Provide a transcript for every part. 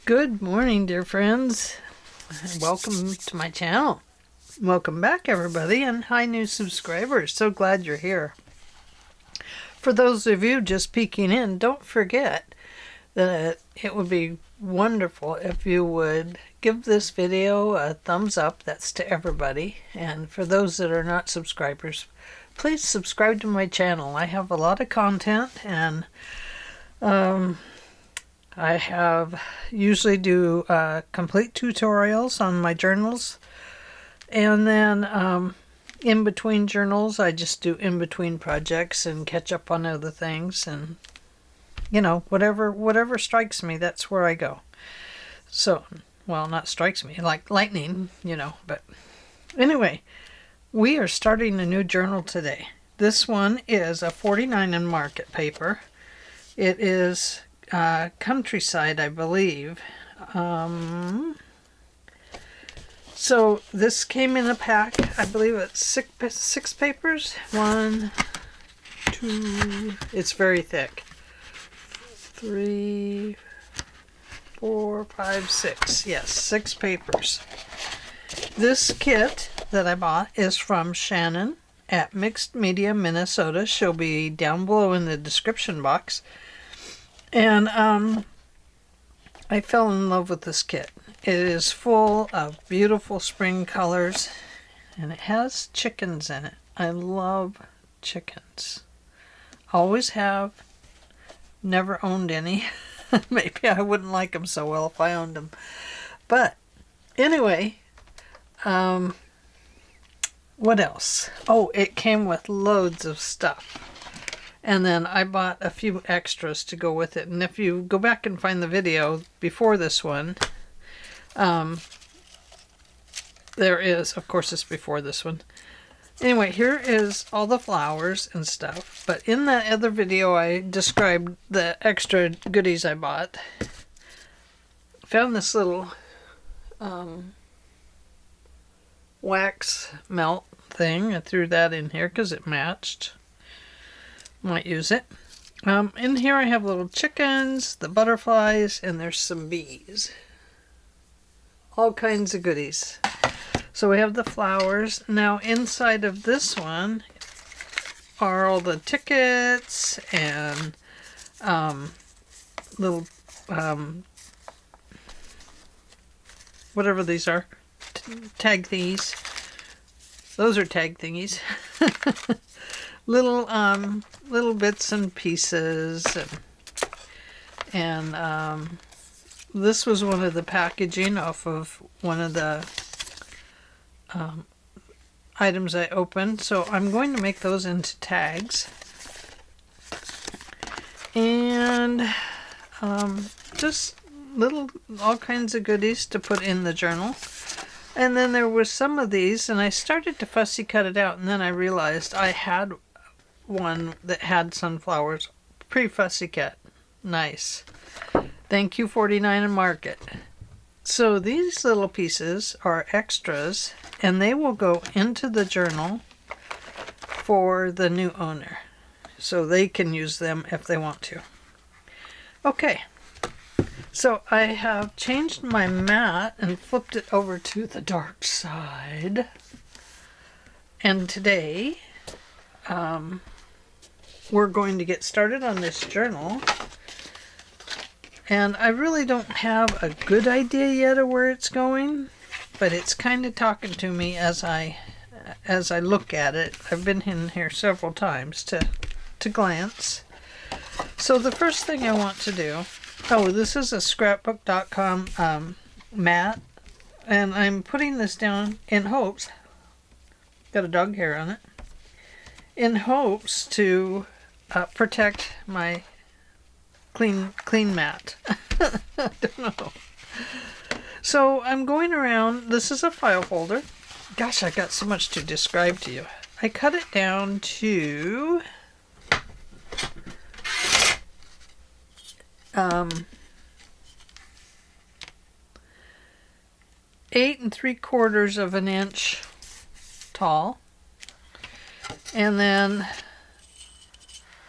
Good morning, dear friends. Welcome to my channel. Welcome back, everybody, and hi, new subscribers. So glad you're here. For those of you just peeking in, don't forget that it would be wonderful if you would give this video a thumbs up. That's to everybody. And for those that are not subscribers, please subscribe to my channel. I have a lot of content, and I usually do complete tutorials on my journals, and then in between journals I just do in between projects and catch up on other things, and you know, whatever strikes me, that's where I go. So, well, not strikes me, like lightning, you know. But anyway, we are starting a new journal today. This one is a 49 in market paper. It is countryside, I believe. So this came in a pack. I believe it's six papers. 1, 2. It's very thick. 3, 4, 5, 6. Yes, 6 papers. This kit that I bought is from Shannon at Mixed Media, Minnesota. She'll be down below in the description box. And I fell in love with this kit. It is full of beautiful spring colors, and it has chickens in it. I love chickens. Always have. Never owned any. Maybe I wouldn't like them so well if I owned them. But anyway, what else? Oh, it came with loads of stuff. And then I bought a few extras to go with it. And if you go back and find the video before this one, there is, of course, it's before this one. Anyway, here is all the flowers and stuff. But in that other video, I described the extra goodies I bought. Found this little wax melt thing. I threw that in here because it matched. Might use it. In here I have little chickens, the butterflies, and there's some bees. All kinds of goodies. So we have the flowers. Now inside of this one are all the tickets and little whatever these are, tag thingies. Those are tag thingies. Little bits and pieces, and this was one of the packaging off of one of the items I opened, so I'm going to make those into tags, and just all kinds of goodies to put in the journal. And then there was some of these, and I started to fussy cut it out, and then I realized I had one that had sunflowers. Pre-fussy cut. Nice. Thank you, 49 in market. So these little pieces are extras, and they will go into the journal for the new owner, so they can use them if they want to. Okay. So I have changed my mat and flipped it over to the dark side. And today, we're going to get started on this journal. And I really don't have a good idea yet of where it's going, but it's kind of talking to me as I look at it. I've been in here several times to glance. So the first thing I want to do, this is a scrapbook.com mat, and I'm putting this down in hopes, got a dog hair on it, in hopes to protect my clean mat. I don't know. So I'm going around. This is a file folder. Gosh, I got so much to describe to you. I cut it down to 8 3/4 of an inch tall, and then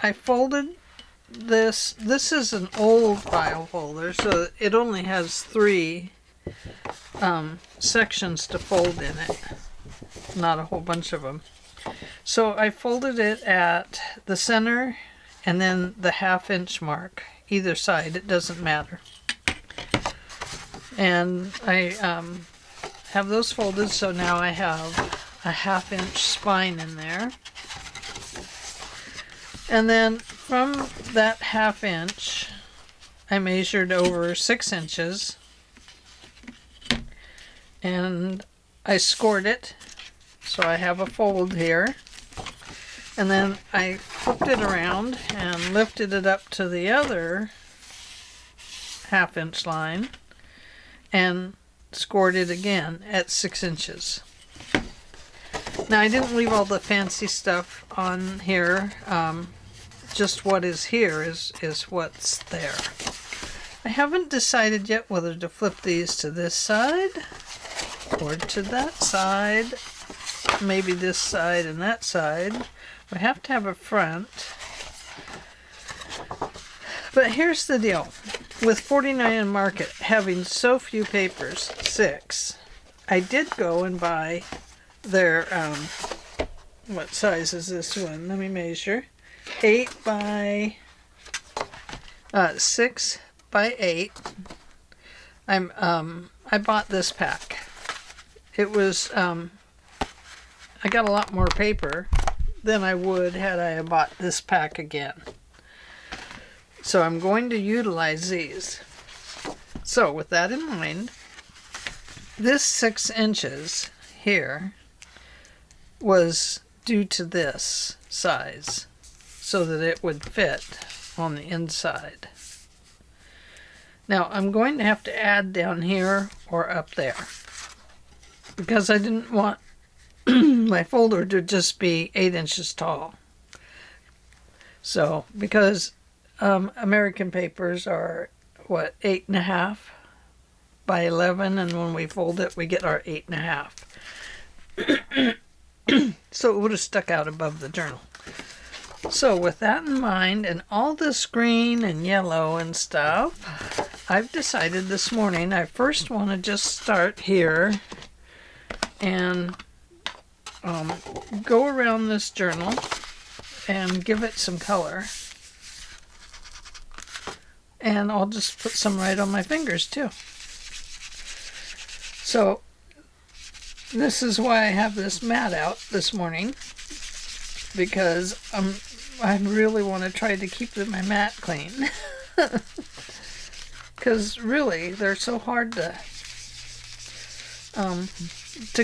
I folded this is an old file folder, so it only has 3 sections to fold in it, not a whole bunch of them. So I folded it at the center and then the 1/2 inch mark, either side, it doesn't matter. And I have those folded, so now I have a 1/2 inch spine in there. And then from that 1/2 inch, I measured over 6 inches and I scored it. So I have a fold here. And then I flipped it around and lifted it up to the other 1/2 inch line and scored it again at 6 inches. Now I didn't leave all the fancy stuff on here. Just what is here is what's there. I haven't decided yet whether to flip these to this side or to that side. Maybe this side and that side. I have to have a front. But here's the deal. With 49 in market, having so few papers, 6, I did go and buy their, what size is this one? Let me measure. 8 by 6 by 8. I bought this pack. It was, I got a lot more paper than I would had I bought this pack again. So I'm going to utilize these. So with that in mind, this 6 inches here was due to this size so that it would fit on the inside. Now I'm going to have to add down here or up there because I didn't want my folder to just be 8 inches tall. So because American papers are what, 8.5 by 11, and when we fold it we get our 8.5. So it would have stuck out above the journal. So with that in mind and all this green and yellow and stuff, I've decided this morning I first want to just start here and go around this journal and give it some color. And I'll just put some right on my fingers too. So this is why I have this mat out this morning, because I really want to try to keep my mat clean. Because really they're so hard to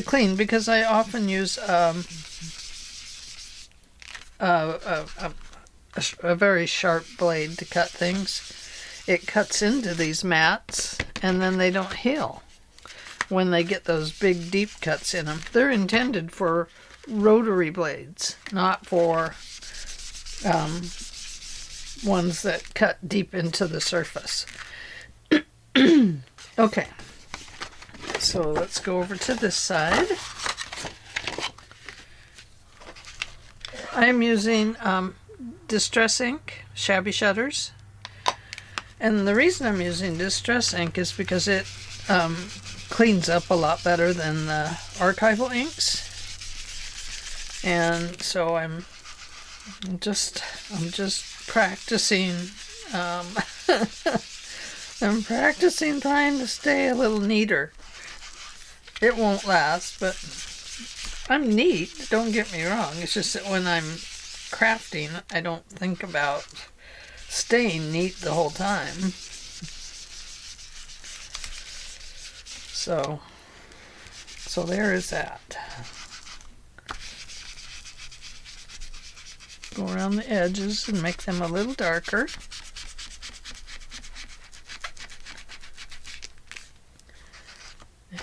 clean, because I often use a very sharp blade to cut things. It cuts into these mats and then they don't heal when they get those big deep cuts in them. They're intended for rotary blades, not for ones that cut deep into the surface. Okay, so let's go over to this side. I'm using Distress ink, shabby shutters. And the reason I'm using Distress ink is because it cleans up a lot better than the archival inks. And so I'm just practicing. I'm practicing trying to stay a little neater. It won't last, but I'm neat, don't get me wrong. It's just that when I'm crafting, I don't think about staying neat the whole time. So there is that. Go around the edges and make them a little darker.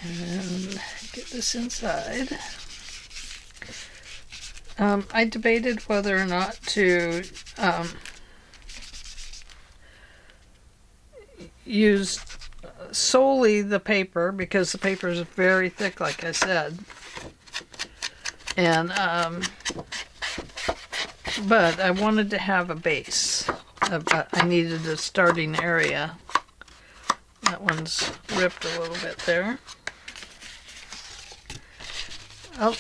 And get this inside. I debated whether or not to use solely the paper, because the paper is very thick, like I said. And but I wanted to have a base. but I needed a starting area. That one's ripped a little bit there.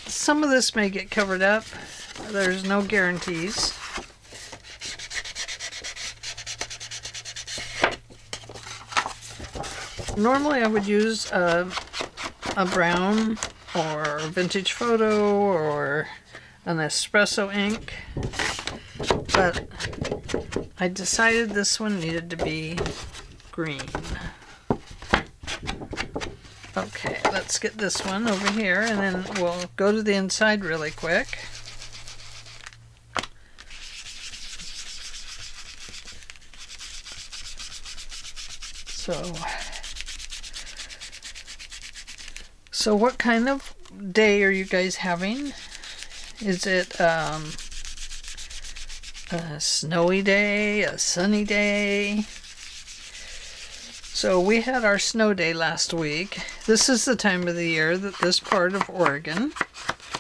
Some of this may get covered up. There's no guarantees. Normally I would use a brown or vintage photo or an espresso ink, but I decided this one needed to be green. Okay, let's get this one over here, and then we'll go to the inside really quick. So what kind of day are you guys having? Is it a snowy day, a sunny day? So we had our snow day last week. This is the time of the year that this part of Oregon,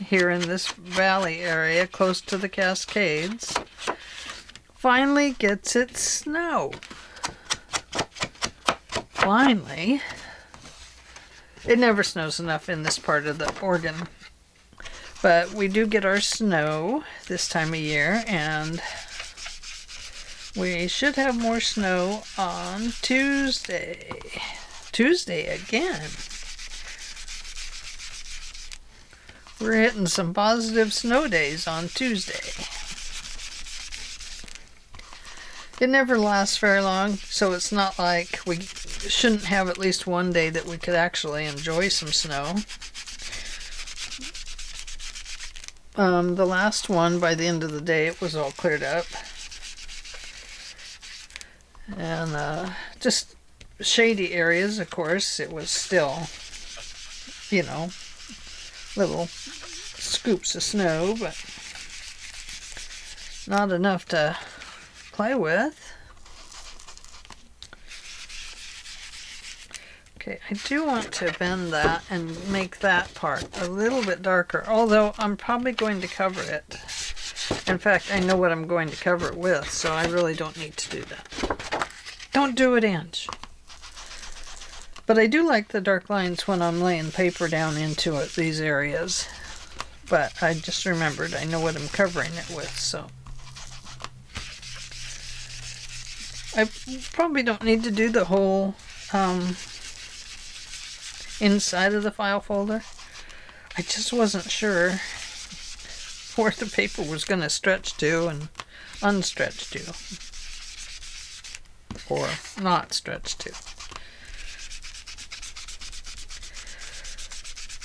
here in this valley area close to the Cascades, finally gets its snow. Finally. It never snows enough in this part of the Oregon. But we do get our snow this time of year, and we should have more snow on Tuesday. Tuesday again. We're hitting some positive snow days on Tuesday. It never lasts very long, so it's not like we shouldn't have at least one day that we could actually enjoy some snow. The last one, by the end of the day, it was all cleared up. And just shady areas, of course, it was still, you know, little scoops of snow, but not enough to play with. Okay, I do want to bend that and make that part a little bit darker, although I'm probably going to cover it. In fact, I know what I'm going to cover it with, so I really don't need to do that. Don't do it, Ange. But I do like the dark lines when I'm laying paper down into it, these areas. But I just remembered I know what I'm covering it with, so. I probably don't need to do the whole inside of the file folder. I just wasn't sure where the paper was going to stretch to and unstretch to. Or not stretch to.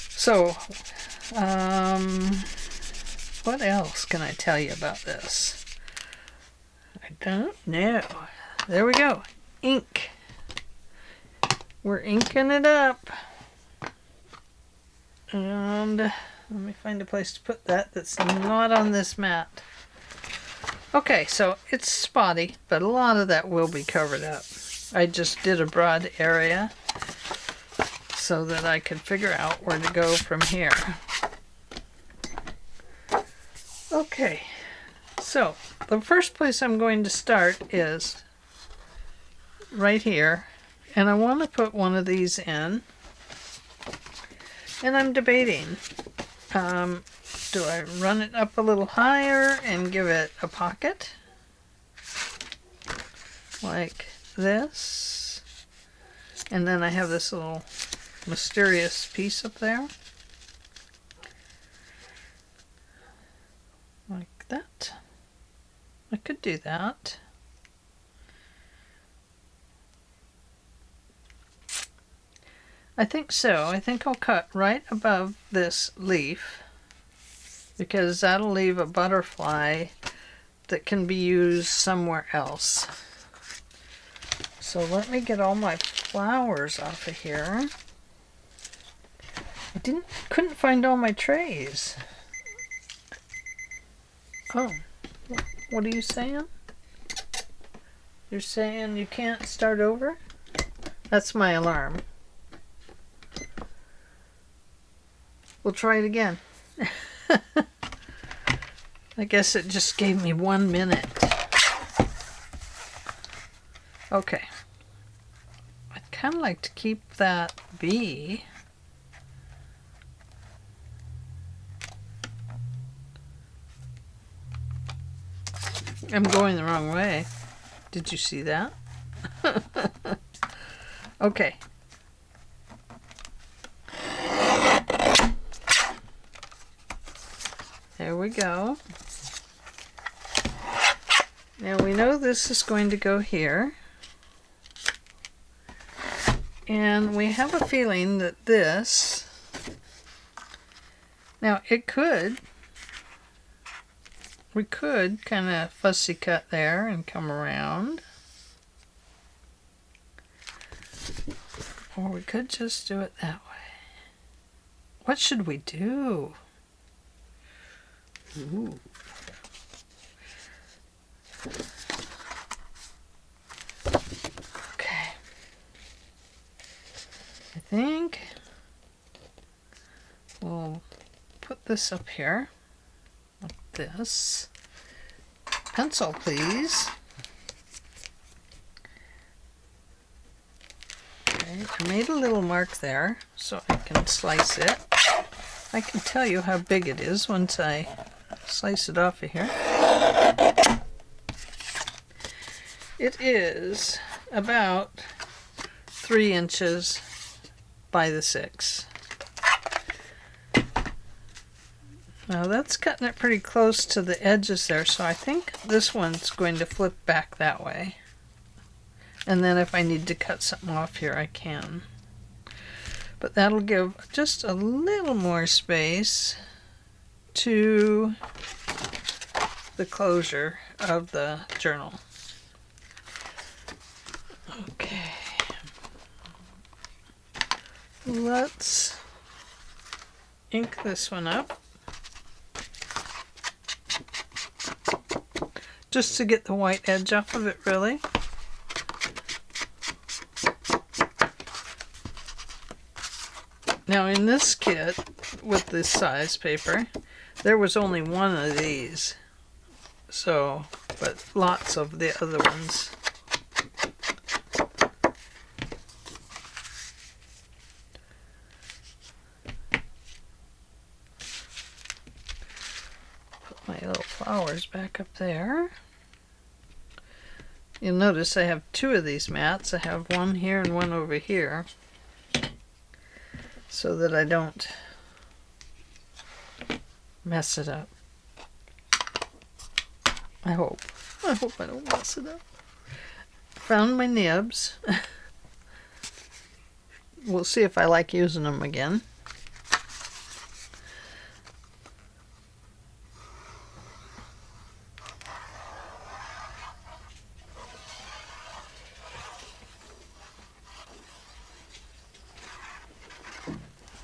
So, what else can I tell you about this? I don't know. There we go. Ink. We're inking it up. And let me find a place to put that that's not on this mat. Okay, so it's spotty, but a lot of that will be covered up. I just did a broad area so that I could figure out where to go from here. Okay, so the first place I'm going to start is right here, and I want to put one of these in, and I'm debating, do I run it up a little higher and give it a pocket like this, and then I have this little mysterious piece up there like that. I could do that. I think so. I think I'll cut right above this leaf because that'll leave a butterfly that can be used somewhere else. So let me get all my flowers off of here. I couldn't find all my trays. Oh, what are you saying? You're saying you can't start over? That's my alarm. We'll try it again. I guess it just gave me 1 minute. Okay. I'd kind of like to keep that bee. I'm going the wrong way. Did you see that? Okay. There we go. Now we know this is going to go here. And we have a feeling that this, now we could kind of fussy cut there and come around. Or we could just do it that way. What should we do? Ooh. Okay. I think we'll put this up here, like this. Pencil, please. Okay, I made a little mark there so I can slice it. I can tell you how big it is once I slice it off of here. It is about 3 inches by the 6. Now that's cutting it pretty close to the edges there, so I think this one's going to flip back that way. And then if I need to cut something off here, I can. But that'll give just a little more space to the closure of the journal. Okay. Let's ink this one up. Just to get the white edge off of it, really. Now in this kit, with this size paper, there was only one of these. So, but lots of the other ones. Put my little flowers back up there. You'll notice I have 2 of these mats. I have one here and one over here, so that I don't mess it up. I hope I don't mess it up. Found my nibs. We'll see if I like using them again.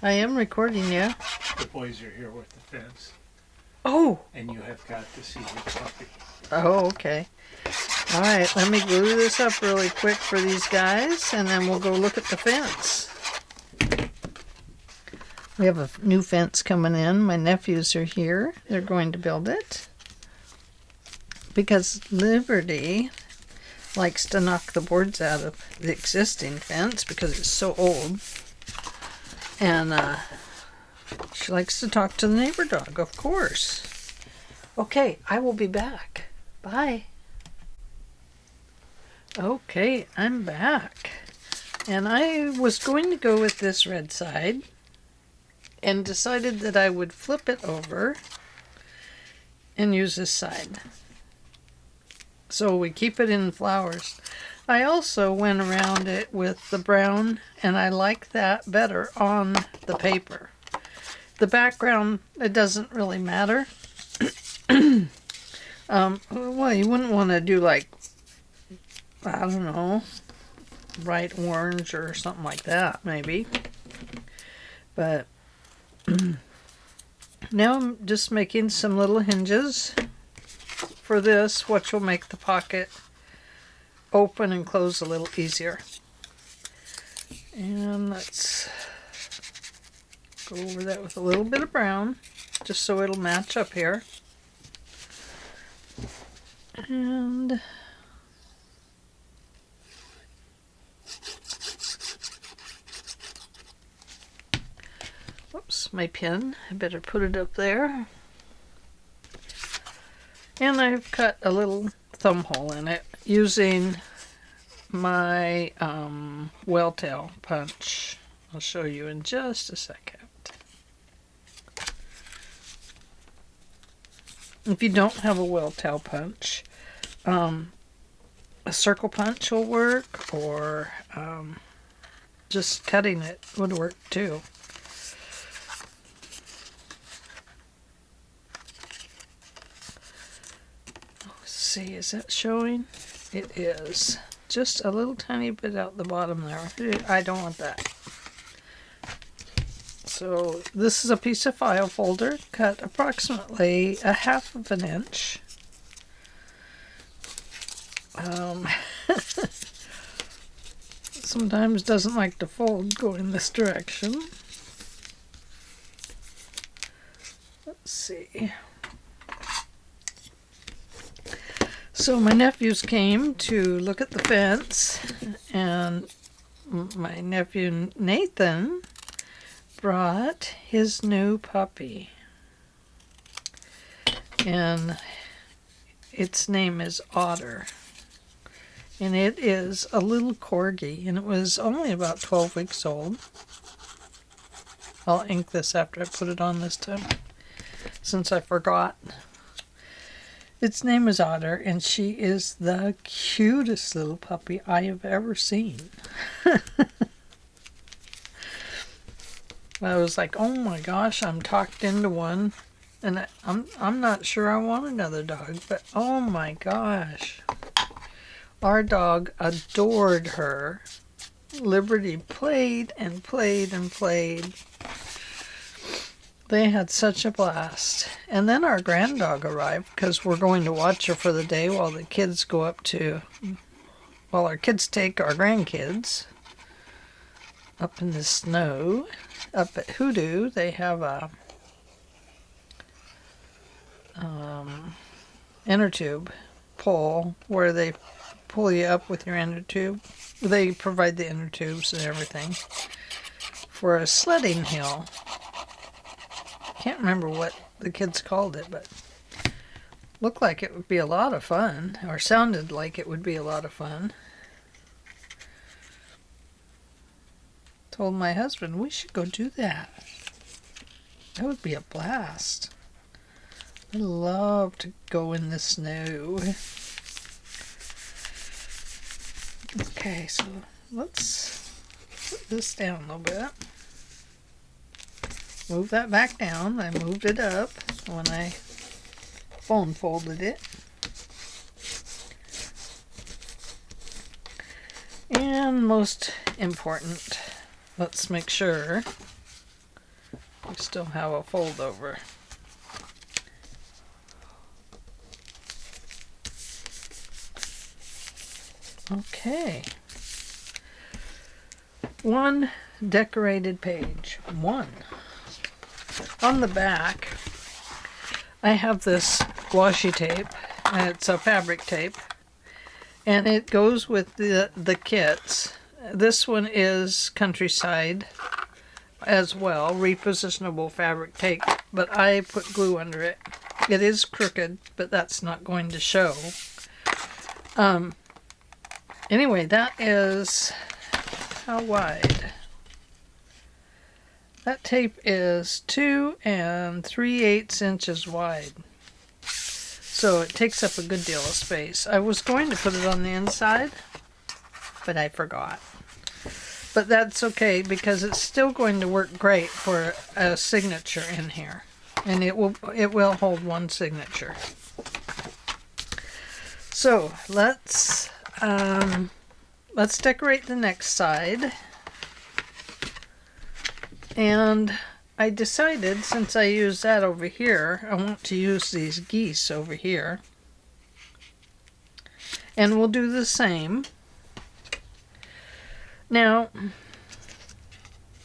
I am recording you. The boys are here with the fence. Oh! And you have got to see the puppy. Oh, okay. Alright, let me glue this up really quick for these guys, and then we'll go look at the fence. We have a new fence coming in. My nephews are here. They're going to build it. Because Liberty likes to knock the boards out of the existing fence because it's so old. And she likes to talk to the neighbor dog, of course. Okay, I will be back. Bye. Okay, I'm back. And I was going to go with this red side and decided that I would flip it over and use this side. So we keep it in flowers. I also went around it with the brown, and I like that better on the paper. The background, it doesn't really matter. Well, you wouldn't want to do like, I don't know, bright orange or something like that, maybe. But now I'm just making some little hinges for this, which will make the pocket open and close a little easier. And let's go over that with a little bit of brown, just so it'll match up here. Whoops, my pen. I better put it up there. And I've cut a little thumb hole in it using my whaletail punch. I'll show you in just a second. If you don't have a whaletail punch, a circle punch will work, or just cutting it would work too. Let's see, is that showing? It is. Just a little tiny bit out the bottom there. I don't want that. So this is a piece of file folder cut approximately 1/2 of an inch. Sometimes doesn't like to fold, go in this direction. Let's see. So my nephews came to look at the fence, and my nephew Nathan brought his new puppy, and its name is Otter, and it is a little corgi, and it was only about 12 weeks old. I'll ink this after I put it on this time, since I forgot. Its name is Otter, and she is the cutest little puppy I have ever seen. I was like, oh my gosh, I'm talked into one, and I'm not sure I want another dog, but oh my gosh. Our dog adored her. Liberty played and played and played. They had such a blast. And then our grand dog arrived, because we're going to watch her for the day while the kids go up to, while our kids take our grandkids up in the snow. Up at Hoodoo, they have a inner tube pole where they pull you up with your inner tube. They provide the inner tubes and everything for a sledding hill. Can't remember what the kids called it, but looked like it would be a lot of fun, or sounded like it would be a lot of fun. Told my husband we should go do that. That would be a blast. I love to go in the snow. Okay, so let's put this down a little bit. Move that back down. I moved it up when I phone folded it. And most important, let's make sure we still have a fold over. Okay. One decorated page. One. On the back, I have this washi tape. It's a fabric tape, and it goes with the kits. This one is Countryside as well, repositionable fabric tape, but I put glue under it. It is crooked, but that's not going to show. Anyway, that is how wide? That tape is 2 3/8 inches wide. So it takes up a good deal of space. I was going to put it on the inside, but I forgot. But that's okay, because it's still going to work great for a signature in here. And it will hold one signature. So let's decorate the next side. And I decided, since I use that over here, I want to use these geese over here. And we'll do the same. Now,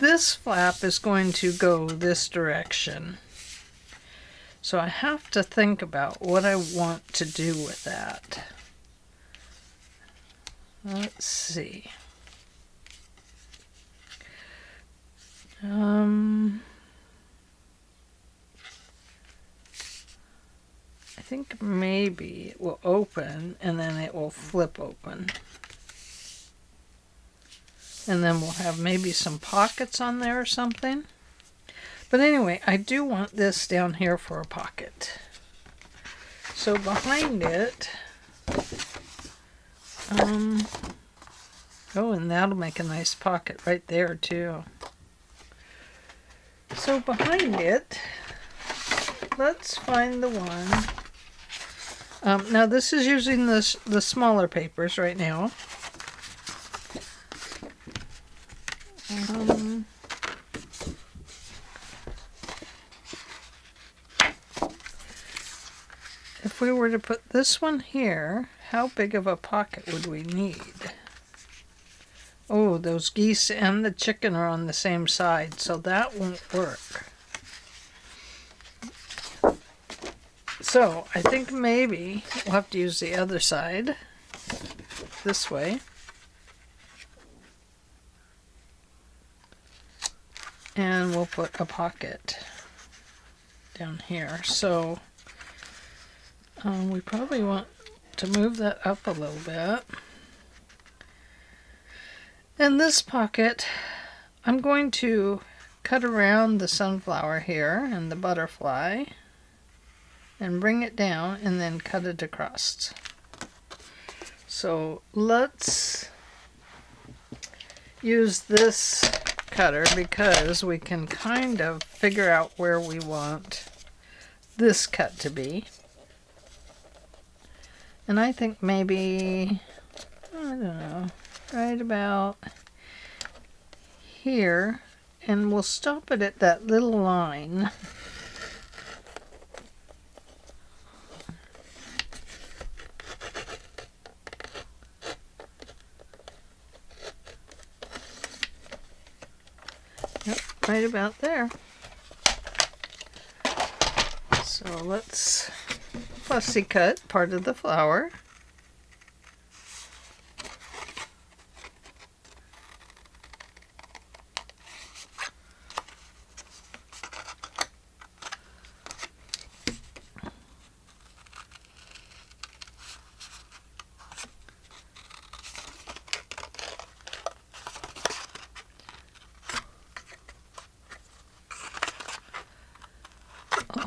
this flap is going to go this direction. So I have to think about what I want to do with that. Let's see. think maybe it will open and then it will flip open. And then we'll have maybe some pockets on there or something. But anyway, I do want this down here for a pocket. So behind it, oh, and that'll make a nice pocket right there too. So behind it, let's find the one. Now this is using the smaller papers right now. If we were to put this one here, how big of a pocket would we need? Oh, those geese and the chicken are on the same side, so that won't work. So I think maybe we'll have to use the other side, this way. And we'll put a pocket down here. So we probably want to move that up a little bit. And this pocket, I'm going to cut around the sunflower here and the butterfly and bring it down and then cut it across. So let's use this cutter because we can kind of figure out where we want this cut to be. And I think maybe, I don't know, right about here, and we'll stop it at that little line. Yep, right about there. So let's fussy cut part of the flower.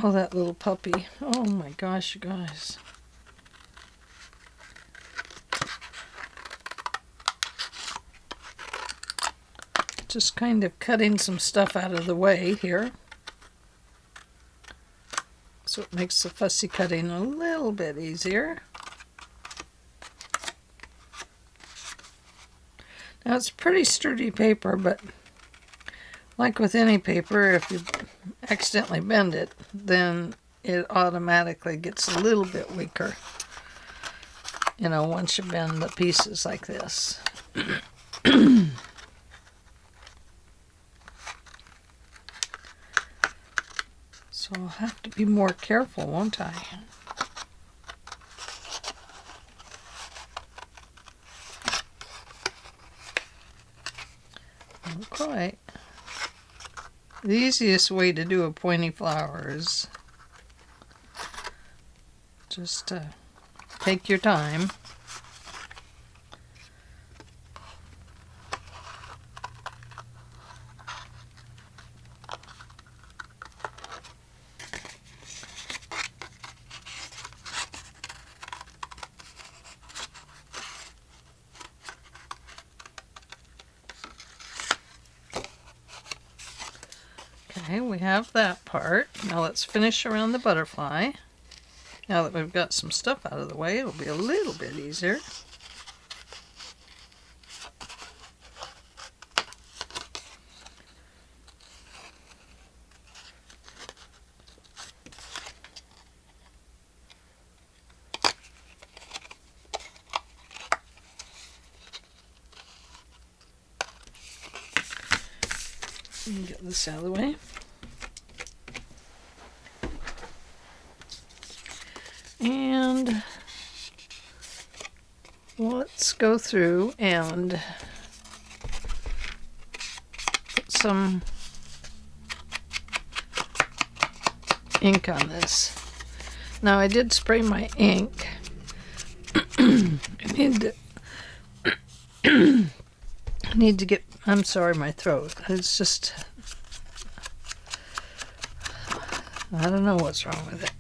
Oh, that little puppy. Oh my gosh, you guys. Just kind of cutting some stuff out of the way here. So it makes the fussy cutting a little bit easier. Now it's pretty sturdy paper, but like with any paper, if you accidentally bend it, then it automatically gets a little bit weaker. You know, once you bend the pieces like this. So I'll have to be more careful, won't I? Not quite. The easiest way to do a pointy flower is just take your time. Okay, we have that part. Now let's finish around the butterfly. Now that we've got some stuff out of the way, it'll be a little bit easier. Get this out of the way. And let's go through and put some ink on this. Now I did spray my ink. I need to get, I'm sorry, my throat. It's just, I don't know what's wrong with it.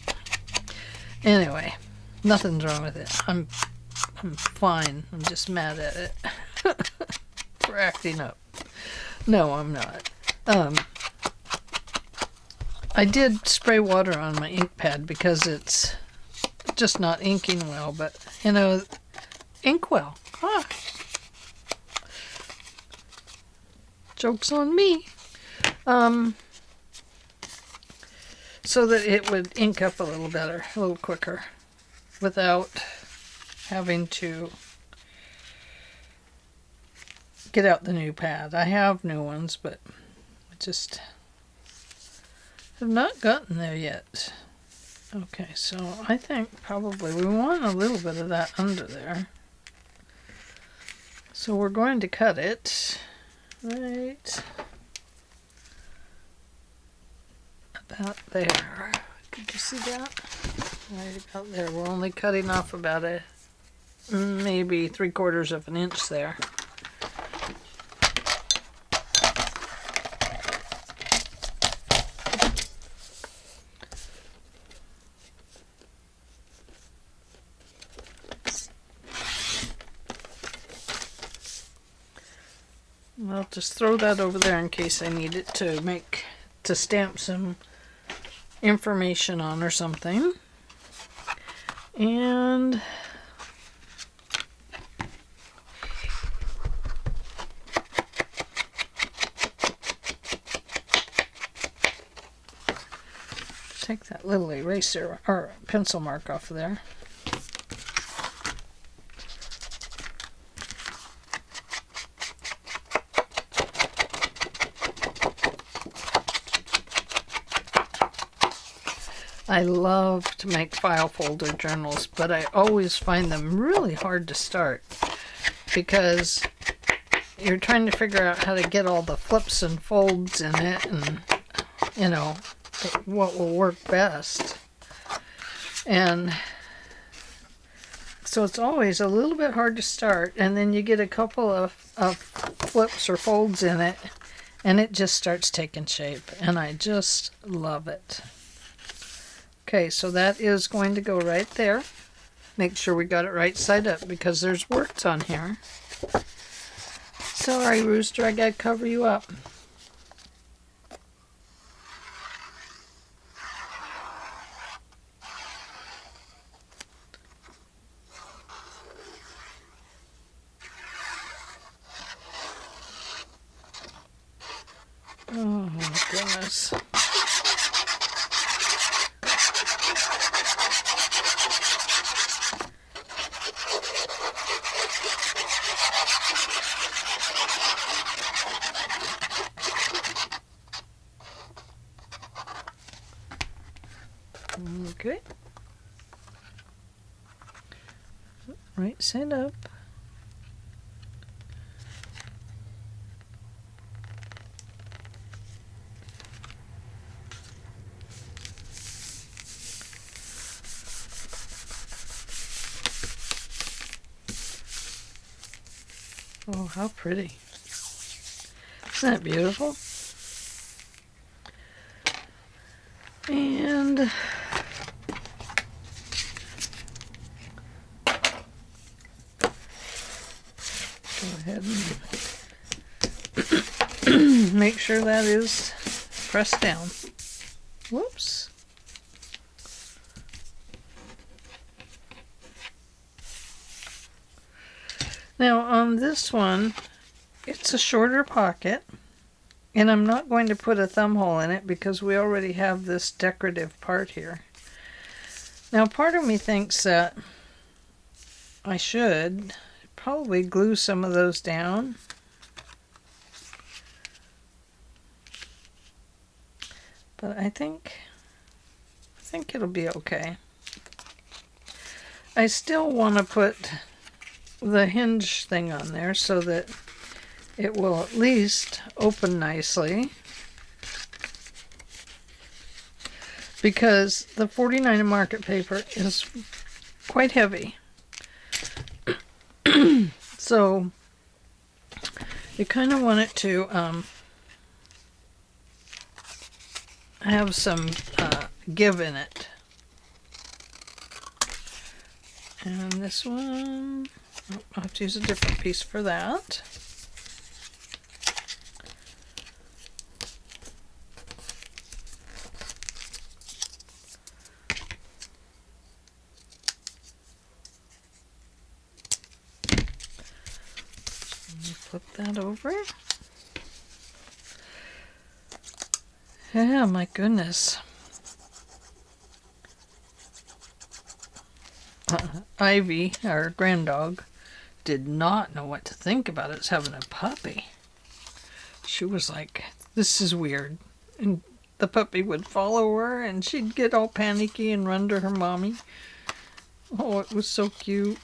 Anyway, nothing's wrong with it. I'm fine. I'm just mad at it for acting up. No, I'm not. I did spray water on my ink pad because it's just not inking well, but you know, ink well. Ah. Joke's on me. So that it would ink up a little better, a little quicker, without having to get out the new pad. I have new ones, but I just have not gotten there yet. Okay, so I think probably we want a little bit of that under there. So we're going to cut it right about there. Could you see that? Right about there. We're only cutting off about maybe 3/4 of an inch there. I'll just throw that over there in case I need it to stamp some information on or something. And take that little eraser or pencil mark off of there. I love to make file folder journals, but I always find them really hard to start because you're trying to figure out how to get all the flips and folds in it and, you know, what will work best. And so it's always a little bit hard to start, and then you get a couple of flips or folds in it, and it just starts taking shape, and I just love it. Okay, so that is going to go right there. Make sure we got it right side up because there's words on here. Sorry, Rooster, I gotta cover you up. Oh my goodness. Okay. Right side up. Oh, how pretty. Isn't that beautiful? And go ahead and make sure that is pressed down. Whoops. Now on this one, it's a shorter pocket, and I'm not going to put a thumb hole in it because we already have this decorative part here. Now part of me thinks that I should probably glue some of those down. But I think it'll be okay. I still want to put the hinge thing on there so that it will at least open nicely. because the 49 market paper is quite heavy. So you kind of want it to have some give in it. And this one, I'll have to use a different piece for that. Flip that over. Yeah, my goodness. Ivy, our grand dog, did not know what to think about us having a puppy. She was like, this is weird. And the puppy would follow her and she'd get all panicky and run to her mommy. Oh, it was so cute.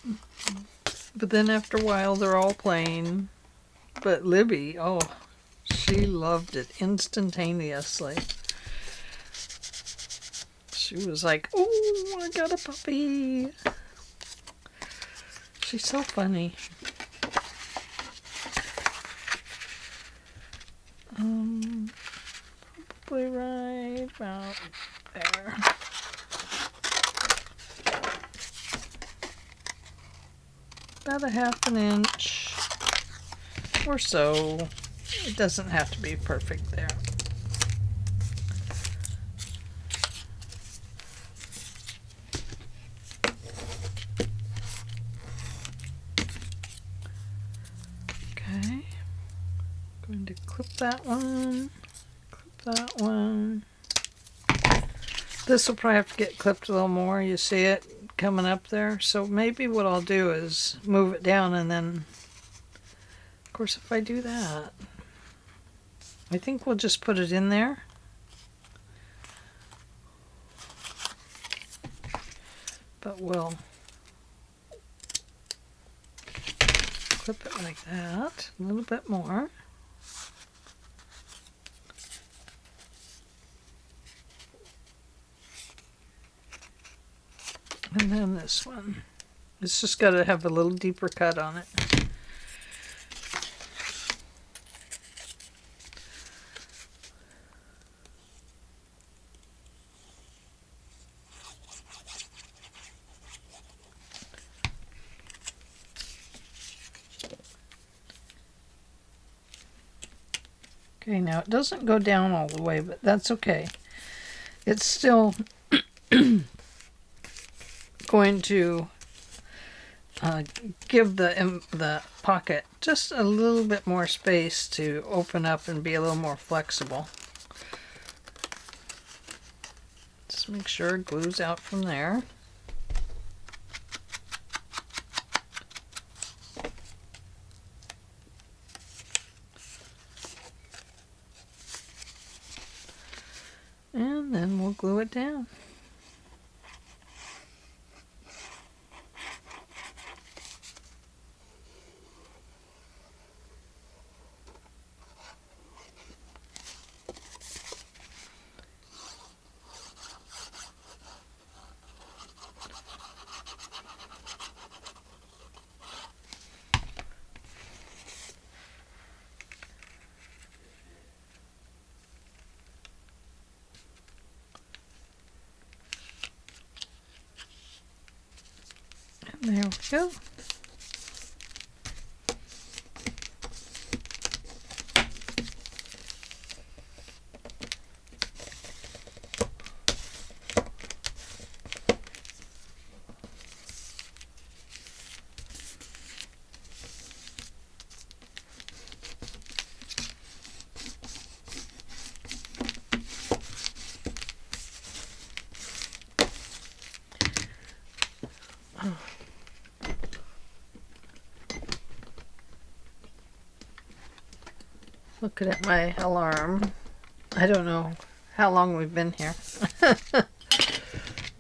But then after a while, they're all playing. But Libby, oh, she loved it instantaneously. She was like, oh, I got a puppy. She's so funny. Probably right about there. About a half an inch or so. It doesn't have to be perfect there. Okay, going to clip that one, clip that one. This will probably have to get clipped a little more. You see it coming up there. So maybe what I'll do is move it down, and then, of course, if I do that, I think we'll just put it in there. But we'll clip it like that, a little bit more. And then this one. It's just got to have a little deeper cut on it. Okay, now it doesn't go down all the way, but that's okay. It's still going to give the pocket just a little bit more space to open up and be a little more flexible. Just make sure it glues out from there. And then we'll glue it down. There we go. Looking at my alarm. I don't know how long we've been here.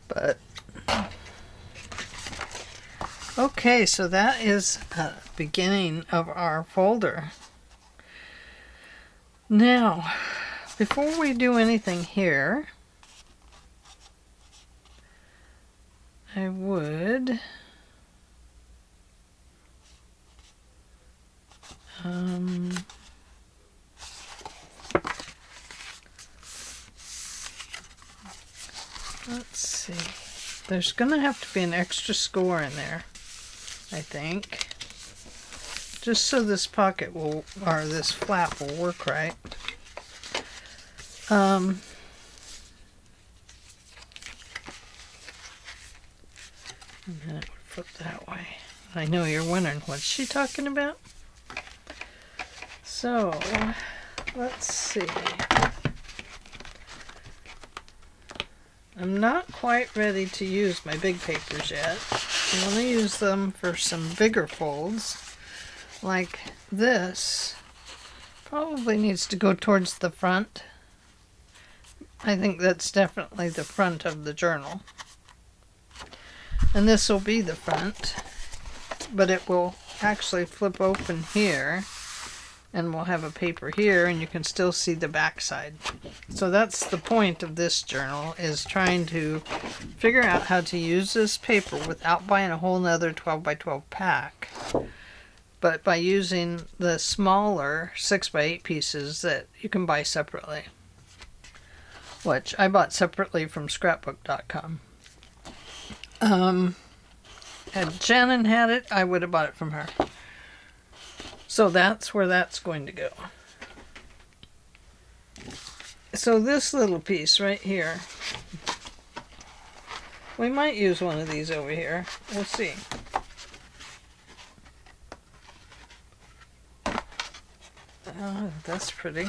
But okay, so that is the beginning of our folder. Now, before we do anything here, I would let's see. There's gonna have to be an extra score in there, I think. Just so this pocket will, or this flap will work right. And then it would flip that way. I know you're wondering, what's she talking about? So, let's see. I'm not quite ready to use my big papers yet. I want to use them for some bigger folds. Like this. Probably needs to go towards the front. I think that's definitely the front of the journal. And this will be the front, but it will actually flip open here, and we'll have a paper here, and you can still see the back side. So that's the point of this journal, is trying to figure out how to use this paper without buying a whole nother 12 by 12 pack, but by using the smaller 6 by 8 pieces that you can buy separately, which I bought separately from scrapbook.com. Had Shannon had it, I would have bought it from her. So that's where that's going to go. So this little piece right here, we might use one of these over here. We'll see. Oh, that's pretty.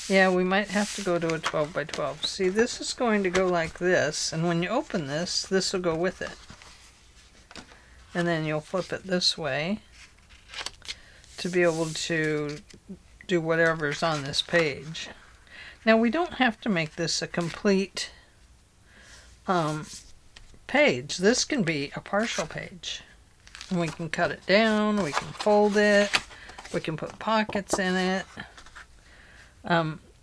Yeah, we might have to go to a 12 by 12. See, this is going to go like this, and when you open this, this will go with it. And then you'll flip it this way to be able to do whatever's on this page. Now, we don't have to make this a complete page. This can be a partial page. And we can cut it down, we can fold it, we can put pockets in it.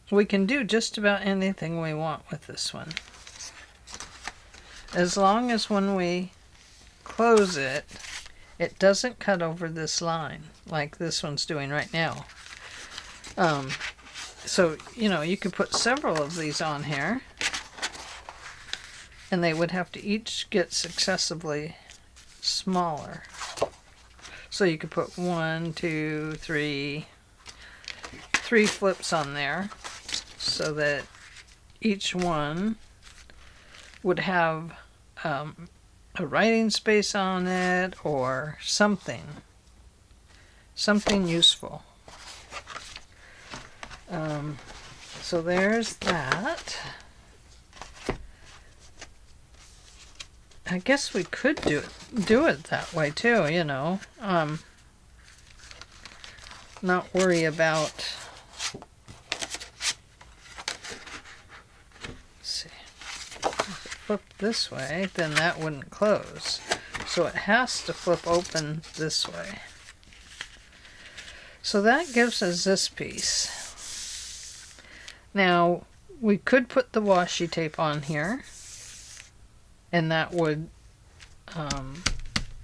We can do just about anything we want with this one. As long as when we close it, it doesn't cut over this line like this one's doing right now. So, you know, you could put several of these on here, and they would have to each get successively smaller. So you could put 1, 2, 3 flips on there, so that each one would have a writing space on it, or something useful. So there's that. I guess we could do it that way too, you know. Not worry about. Flip this way, then that wouldn't close. So it has to flip open this way. So that gives us this piece. Now, we could put the washi tape on here, and that would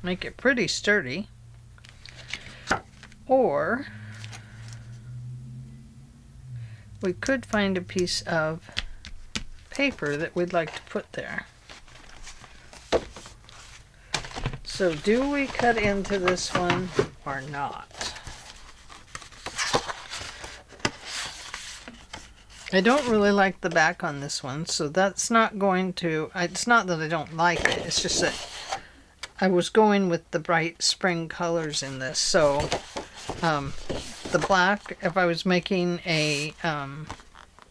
make it pretty sturdy. Or we could find a piece of paper that we'd like to put there. So do we cut into this one or not? I don't really like the back on this one, so that's not going to, it's not that I don't like it, it's just that I was going with the bright spring colors in this. So the black, if I was making a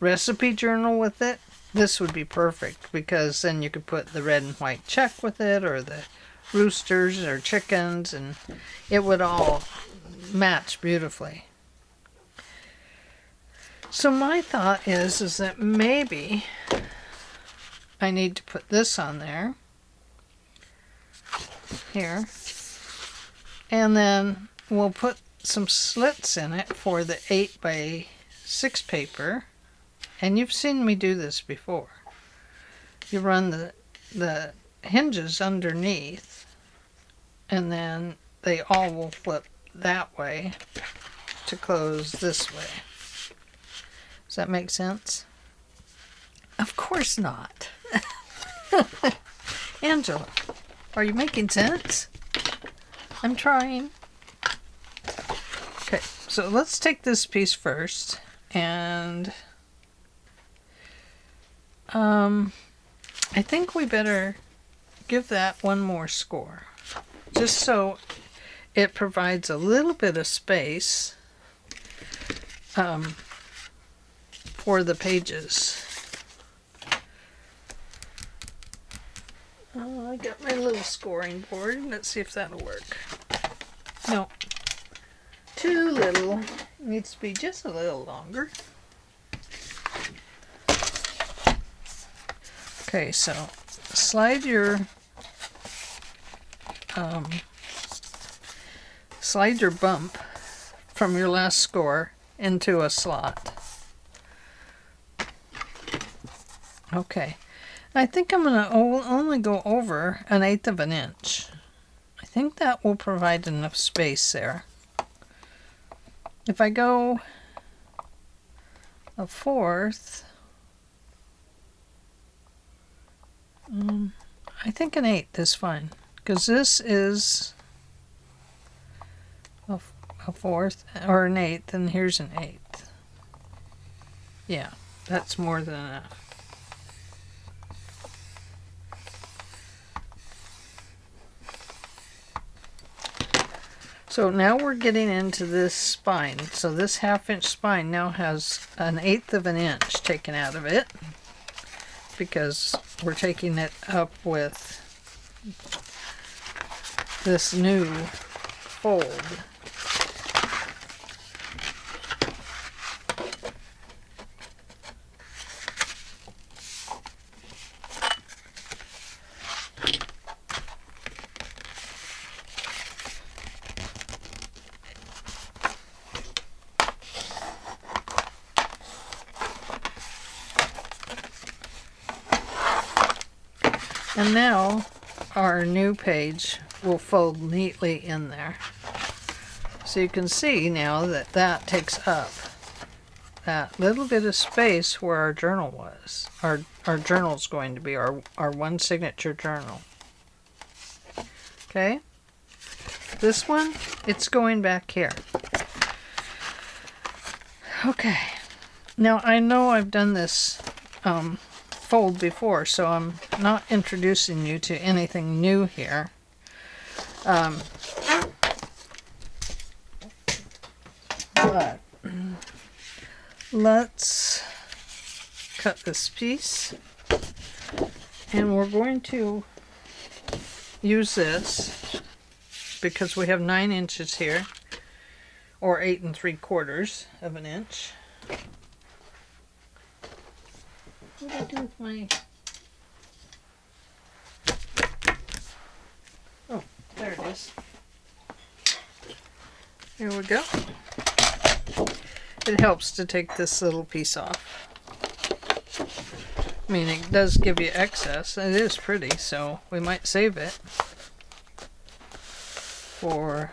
recipe journal with it, this would be perfect, because then you could put the red and white check with it, or the roosters or chickens, and it would all match beautifully. So my thought is that maybe I need to put this on there, here, and then we'll put some slits in it for the 8 by 6 paper. And you've seen me do this before. You run the the hinges underneath, and then they all will flip that way to close this way. Does that make sense? Of course not. Angela, are you making sense? I'm trying. Okay, so let's take this piece first, and I think we better give that one more score, just so it provides a little bit of space for the pages. I got my little scoring board. Let's see if that'll work. No, too little. Needs to be just a little longer. Okay, so slide your bump from your last score into a slot. Okay, I think I'm going to only go over 1/8 of an inch. I think that will provide enough space there. If I go 1/4, I think 1/8 is fine, because this is a 1/4 or 1/8, and here's 1/8. Yeah, that's more than enough. So now we're getting into this spine. So this 1/2 inch spine now has 1/8 of an inch taken out of it, because we're taking it up with this new fold. And now our new page will fold neatly in there. So you can see now that that takes up that little bit of space where our journal was. Our journal's going to be our one signature journal. Okay? This one, it's going back here. Okay. Now I know I've done this fold before, so I'm not introducing you to anything new here. But let's cut this piece, and we're going to use this because we have 9 inches here, or 8 3/4 of an inch. What did I do with my... Oh, there it is. Here we go. It helps to take this little piece off. I mean, it does give you excess. It is pretty, so we might save it for...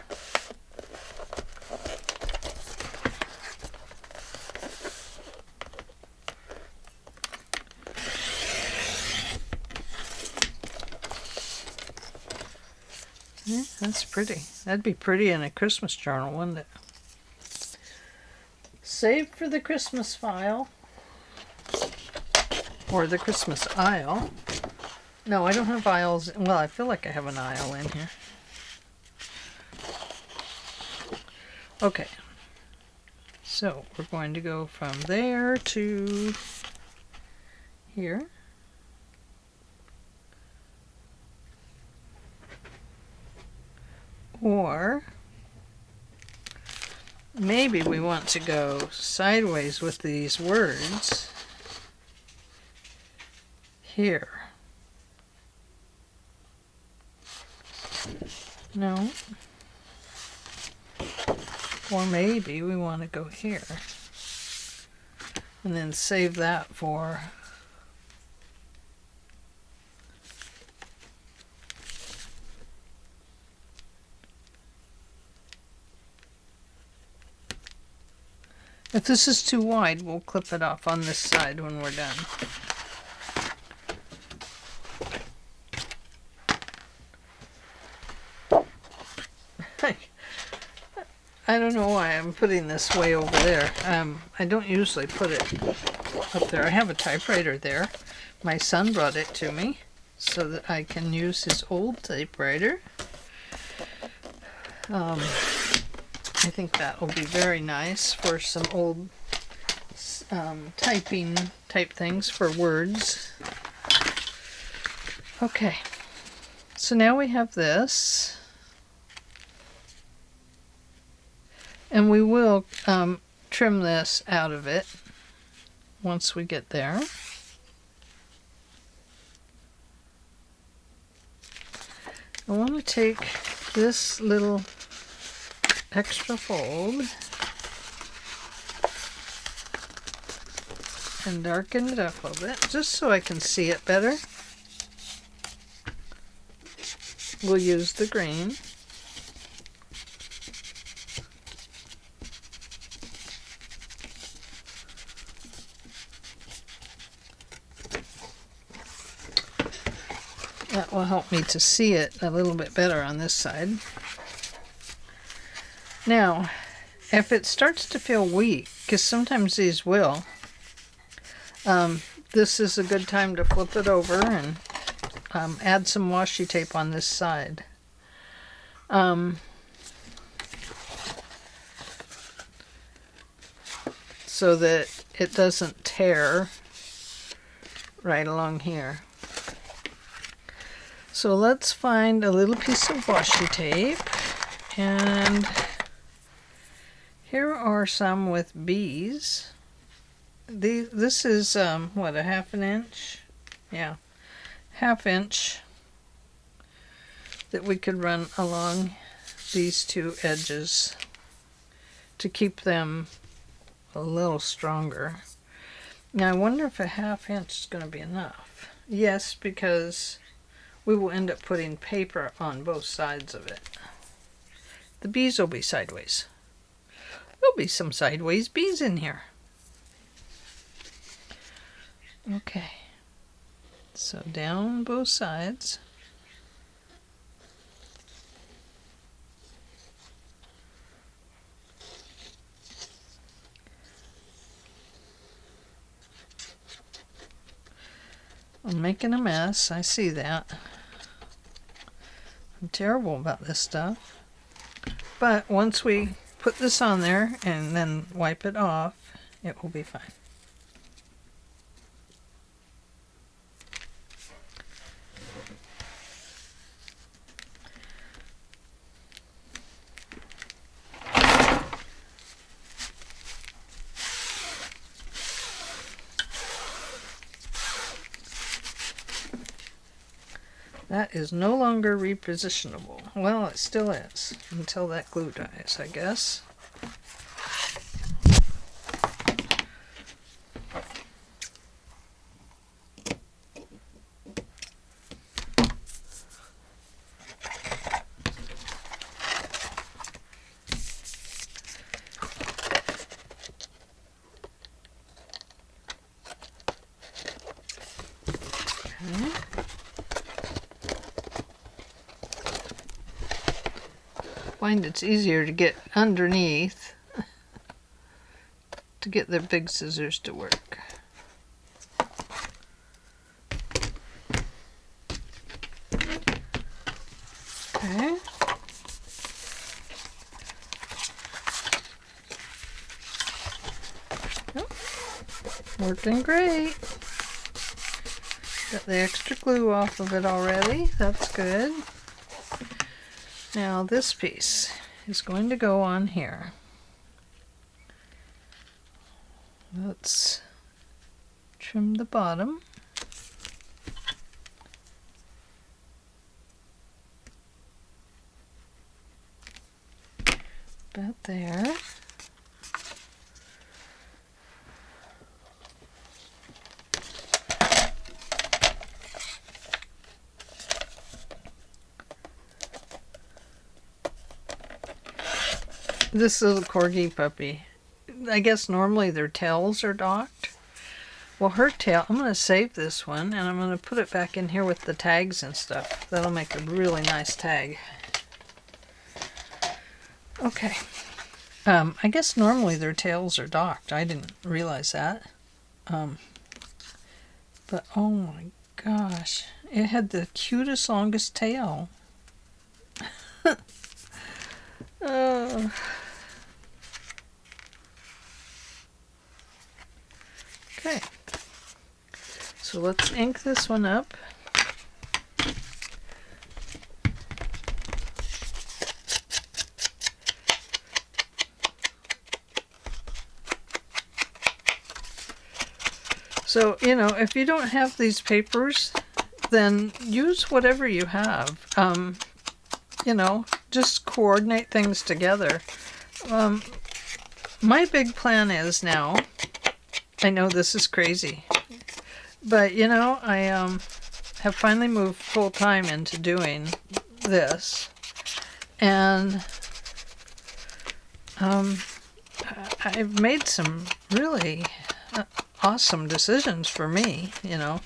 Yeah, that's pretty. That'd be pretty in a Christmas journal, wouldn't it? Save for the Christmas file. Or the Christmas aisle. No, I don't have aisles. Well, I feel like I have an aisle in here. Okay. So, we're going to go from there to here. Or maybe we want to go sideways with these words here. No. Or maybe we want to go here. And then save that for If this is too wide, we'll clip it off on this side when we're done. I don't know why I'm putting this way over there. I don't usually put it up there. I have a typewriter there. My son brought it to me so that I can use his old typewriter. I think that will be very nice for some old typing type things for words. Okay, so now we have this. And we will trim this out of it once we get there. I want to take this little extra fold and darken it up a little bit, just so I can see it better. We'll use the green. That will help me to see it a little bit better on this side. Now, if it starts to feel weak, because sometimes these will, this is a good time to flip it over and add some washi tape on this side. So that it doesn't tear right along here. So let's find a little piece of washi tape, and here are some with bees. This is what, a half an inch? Yeah, half inch that we could run along these two edges to keep them a little stronger. Now I wonder if a half inch is going to be enough. Yes, because we will end up putting paper on both sides of it. The bees will be sideways. There'll be some sideways bees in here. Okay. So down both sides. I'm making a mess. I see that. I'm terrible about this stuff. But once we put this on there and then wipe it off, it will be fine. That is no longer repositionable. Well, it still is, until that glue dries, I guess. Okay. Find it's easier to get underneath to get the big scissors to work. Okay. Oh, working great. Got the extra glue off of it already. That's good. Now this piece is going to go on here. Let's trim the bottom. About there. This little corgi puppy I guess normally their tails are docked. Well, her tail, I'm going to save this one and I'm going to put it back in here with the tags and stuff. That'll make a really nice tag. Okay. I guess normally their tails are docked. I didn't realize that. But oh my gosh, it had the cutest, longest tail. Oh. Okay. So let's ink this one up. So, you know, if you don't have these papers, then use whatever you have. You know, just coordinate things together. My big plan is now, I know this is crazy, but you know, I have finally moved full-time into doing this, and I've made some really awesome decisions for me, you know,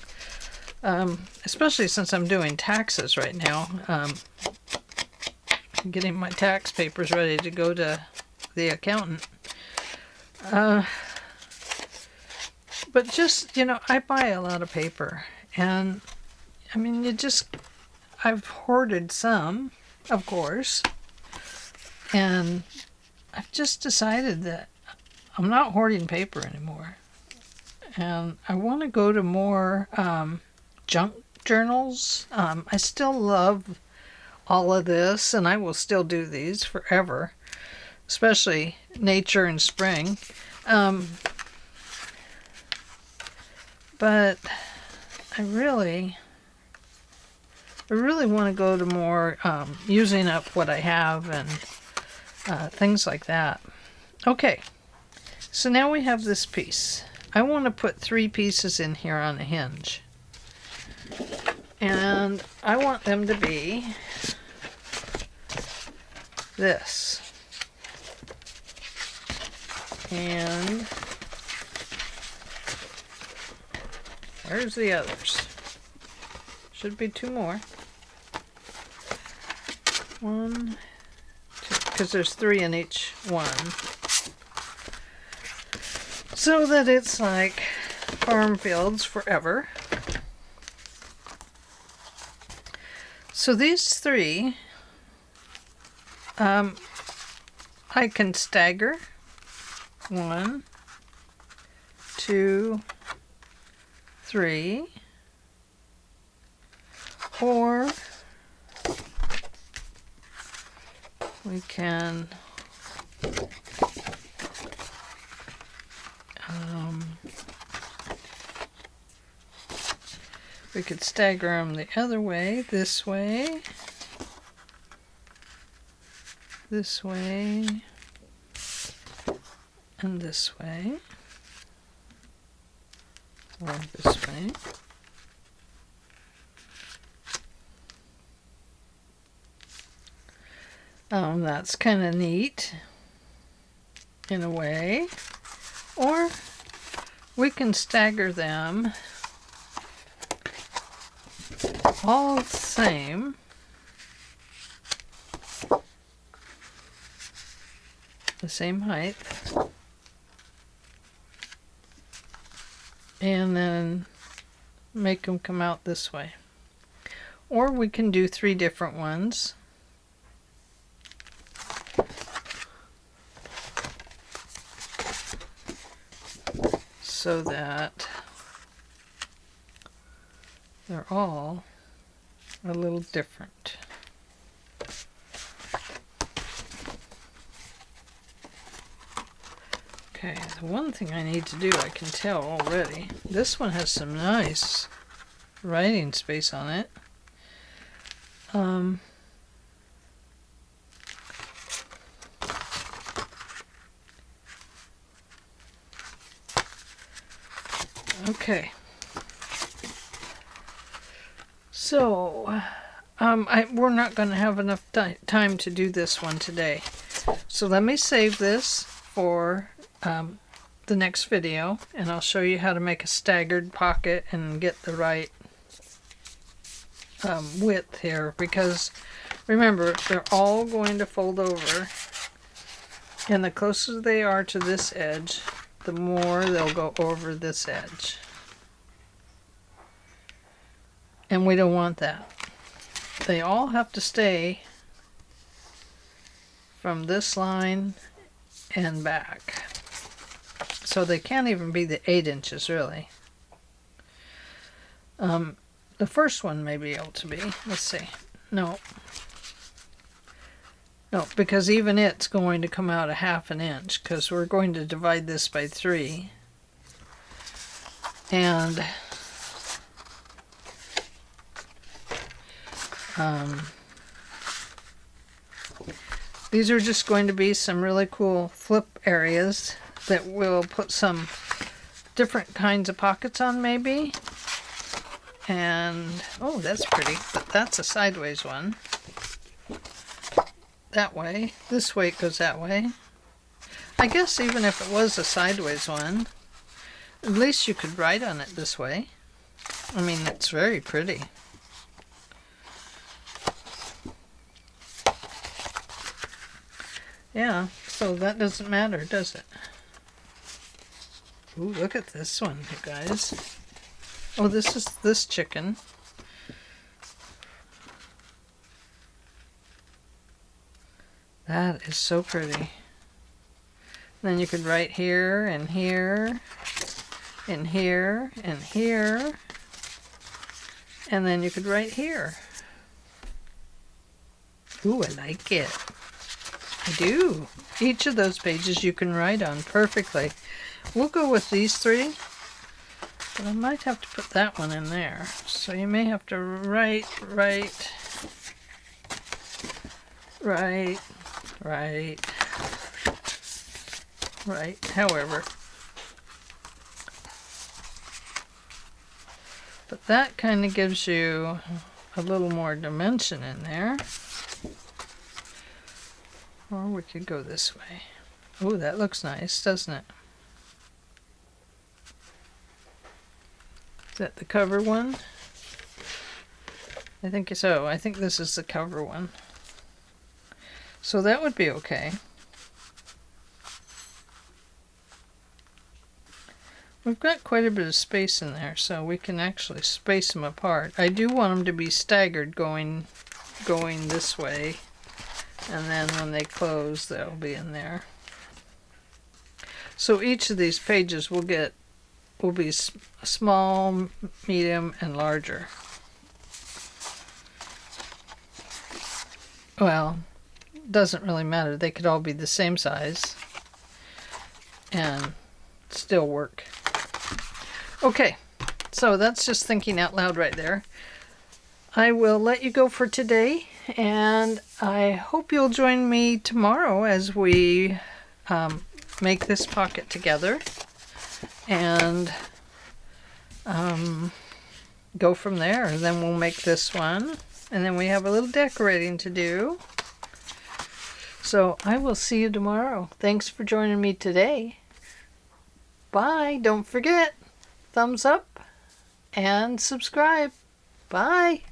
especially since I'm doing taxes right now. I'm getting my tax papers ready to go to the accountant. But just, you know, I buy a lot of paper, and I mean, I've hoarded some, of course, and I've just decided that I'm not hoarding paper anymore. And I want to go to more junk journals. I still love all of this, and I will still do these forever, especially nature and spring. But I really want to go to more using up what I have and things like that. Okay, so now we have this piece. I want to put 3 pieces in here on a hinge. And I want them to be this. And where's the others? Should be 2 more. 1, 2, because there's 3 in each one. So that it's like farm fields forever. So these 3, I can stagger. 1, 2, 3, or we can we could stagger them the other way, this way, and this way, or this way. That's kind of neat in a way. Or we can stagger them all the same. The same height. And then make them come out this way. Or we can do 3 different ones. So that they're all a little different. Okay, the one thing I need to do, I can tell already, this one has some nice writing space on it. Okay. So, we're not going to have enough time to do this one today. So let me save this for the next video, and I'll show you how to make a staggered pocket and get the right width here, because remember, they're all going to fold over, and the closer they are to this edge, the more they'll go over this edge, and we don't want that. They all have to stay from this line and back, so they can't even be the 8 inches really. The first one may be able to be. Let's see. No, because even it's going to come out a 1/2 inch, because we're going to divide this by 3, and these are just going to be some really cool flip areas that we'll put some different kinds of pockets on maybe. And, oh, that's pretty, but that's a sideways one. That way. This way it goes that way. I guess even if it was a sideways one, at least you could write on it this way. I mean, it's very pretty. Yeah, so that doesn't matter, does it? Ooh, look at this one, you guys. Oh, this is this chicken. That is so pretty. Then you could write here and here and here and here, and then you could write here. Ooh, I like it. I do. Each of those pages you can write on perfectly. We'll go with these 3. But I might have to put that one in there. So you may have to write, however. But that kind of gives you a little more dimension in there. Or we could go this way. Oh, that looks nice, doesn't it? Is that the cover one? I think so. I think this is the cover one. So that would be okay. We've got quite a bit of space in there, so we can actually space them apart. I do want them to be staggered going this way, and then when they close, they'll be in there. So each of these pages will be small, medium, and larger. Well, doesn't really matter. They could all be the same size and still work. Okay, so that's just thinking out loud right there. I will let you go for today, and I hope you'll join me tomorrow as we make this pocket together and go from there. And then we'll make this one, and then we have a little decorating to do. So I will see you tomorrow. Thanks for joining me today. Bye. Don't forget, thumbs up and subscribe. Bye.